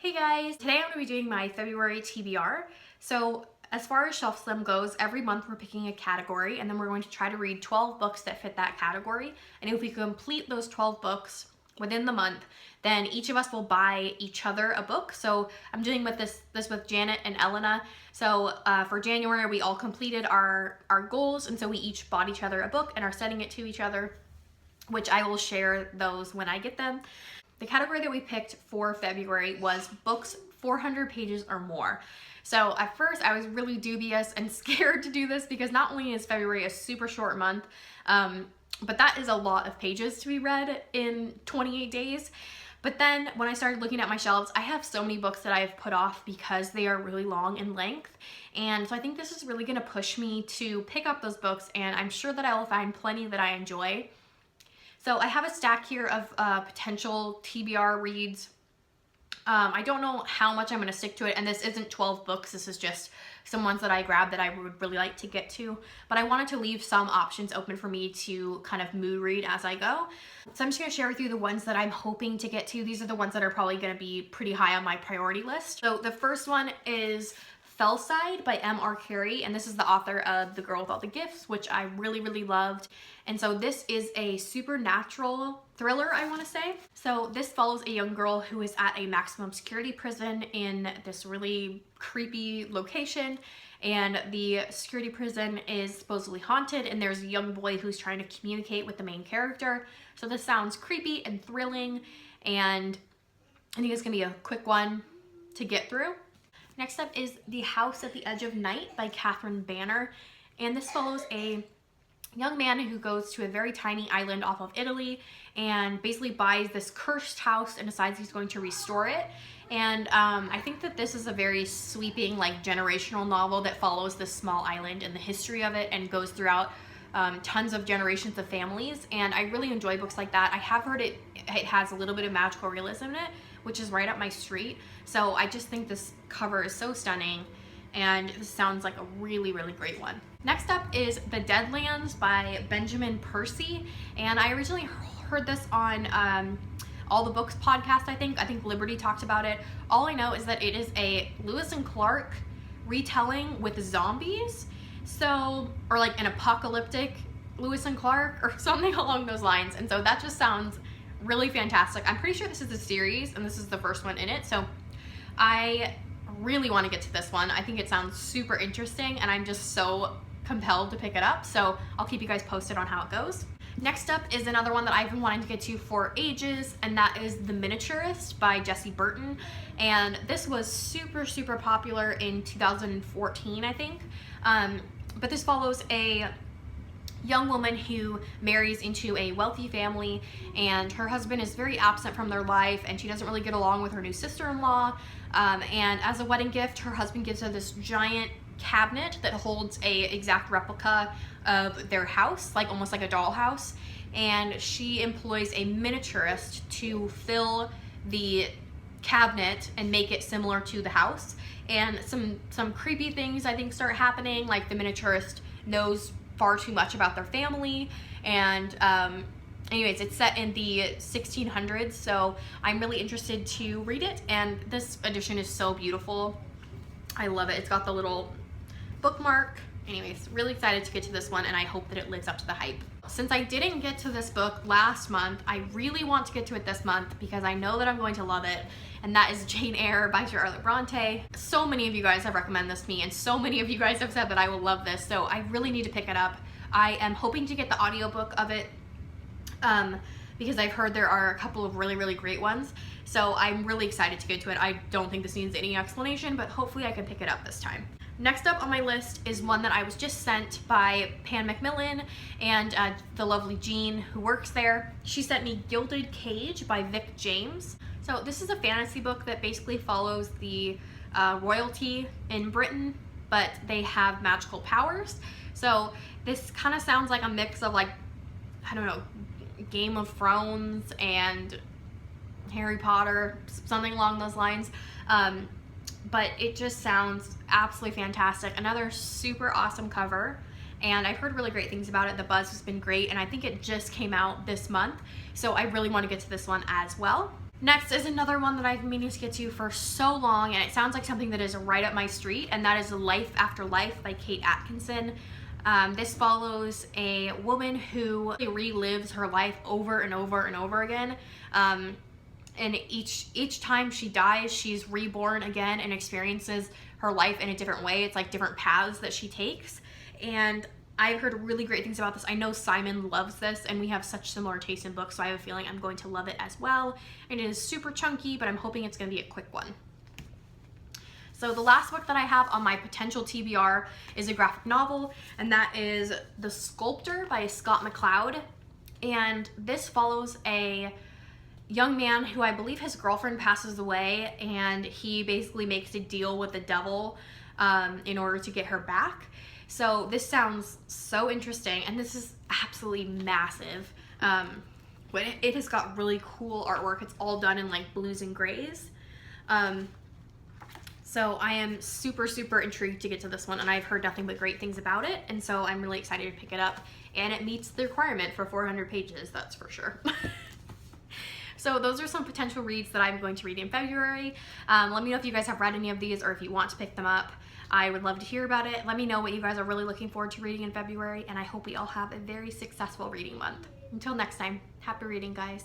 Hey guys, today I'm going to be doing my February TBR. So as far as Shelf Slim goes, every month we're picking a category and then we're going to try to read 12 books that fit that category. And if we complete those 12 books within the month, then each of us will buy each other a book. So I'm doing with this with Janet and Elena. So for January, we all completed our goals, and so we each bought each other a book and are sending it to each other, which I will share those when I get them. The category that we picked for February was books 400 pages or more. So at first I was really dubious and scared to do this because not only is February a super short month, but that is a lot of pages to be read in 28 days. But then when I started looking at my shelves, I have so many books that I've put off because they are really long in length. And so I think this is really gonna push me to pick up those books, and I'm sure that I will find plenty that I enjoy. So I have a stack here of potential TBR reads. I don't know how much I'm going to stick to it, and this isn't 12 books. This is just some ones that I grabbed that I would really like to get to. But I wanted to leave some options open for me to kind of mood read as I go. So I'm just going to share with you the ones that I'm hoping to get to. These are the ones that are probably going to be pretty high on my priority list. So the first one is Fellside by M.R. Carey, and this is the author of The Girl with All the Gifts, which I really loved. And so this is a supernatural thriller, I want to say. So this follows a young girl who is at a maximum security prison in this really creepy location, and the security prison is supposedly haunted, and there's a young boy who's trying to communicate with the main character. So this sounds creepy and thrilling, and I think it's gonna be a quick one to get through. Next up is The House at the Edge of Night by Catherine Banner, and this follows a young man who goes to a very tiny island off of Italy and basically buys this cursed house and decides he's going to restore it. And I think that this is a very sweeping, like, generational novel that follows this small island and the history of it and goes throughout tons of generations of families, and I really enjoy books like that. I have heard it has a little bit of magical realism in it, which is right up my street. So I just think this cover is so stunning, and this sounds like a really great one. Next up is The Deadlands by Benjamin Percy, and I originally heard this on All the Books podcast. I think Liberty talked about it. All I know is that it is a Lewis and Clark retelling with zombies, so, or like an apocalyptic Lewis and Clark or something along those lines, and so that just sounds really fantastic. I'm pretty sure this is a series and this is the first one in it, so I really want to get to this one. I think it sounds super interesting, and I'm just so compelled to pick it up, so I'll keep you guys posted on how it goes. Next up is another one that I've been wanting to get to for ages, and that is The Miniaturist by Burton, and this was super popular in 2014, I think. But this follows a young woman who marries into a wealthy family, and her husband is very absent from their life, and she doesn't really get along with her new sister-in-law. And as a wedding gift, her husband gives her this giant cabinet that holds a exact replica of their house, like almost like a dollhouse, and she employs a miniaturist to fill the cabinet and make it similar to the house. And some creepy things I think start happening, like the miniaturist knows far too much about their family, and anyways, it's set in the 1600s, so I'm really interested to read it, and this edition is so beautiful. I love it. It's got the little bookmark. Anyways, really excited to get to this one, and I hope that it lives up to the hype. Since I didn't get to this book last month, I really want to get to it this month because I know that I'm going to love it, and that is Jane Eyre by Charlotte Bronte. So many of you guys have recommended this to me, and so many of you guys have said that I will love this, so I really need to pick it up. I am hoping to get the audiobook of it because I've heard there are a couple of really great ones, so I'm really excited to get to it. I don't think this needs any explanation, but hopefully I can pick it up this time. Next up on my list is one that I was just sent by Pan Macmillan and the lovely Jean who works there. She sent me Gilded Cage by Vic James. So this is a fantasy book that basically follows the royalty in Britain, but they have magical powers. So this kind of sounds like a mix of, like, I don't know, Game of Thrones and Harry Potter, something along those lines. But it just sounds absolutely fantastic. Another super awesome cover, and I've heard really great things about it. The buzz has been great, and I think it just came out this month, so I really want to get to this one as well. Next is another one that I've been meaning to get to for so long, and it sounds like something that is right up my street, and that is Life After Life by Kate Atkinson. This follows a woman who relives her life over and over and over again. And each time she dies, she's reborn again and experiences her life in a different way. It's like different paths that she takes. And I've heard really great things about this. I know Simon loves this, and we have such similar taste in books, so I have a feeling I'm going to love it as well. And it is super chunky, but I'm hoping it's going to be a quick one. So the last book that I have on my potential TBR is a graphic novel, and that is The Sculptor by Scott Mccloud. And this follows a young man who, I believe his girlfriend passes away, and he basically makes a deal with the devil in order to get her back. So this sounds so interesting, and this is absolutely massive. But it has got really cool artwork. It's all done in like blues and grays. So I am super, super intrigued to get to this one, and I've heard nothing but great things about it, and so I'm really excited to pick it up, and it meets the requirement for 400 pages, that's for sure. So those are some potential reads that I'm going to read in February. Let me know if you guys have read any of these or if you want to pick them up. I would love to hear about it. Let me know what you guys are really looking forward to reading in February, and I hope we all have a very successful reading month. Until next time, happy reading, guys.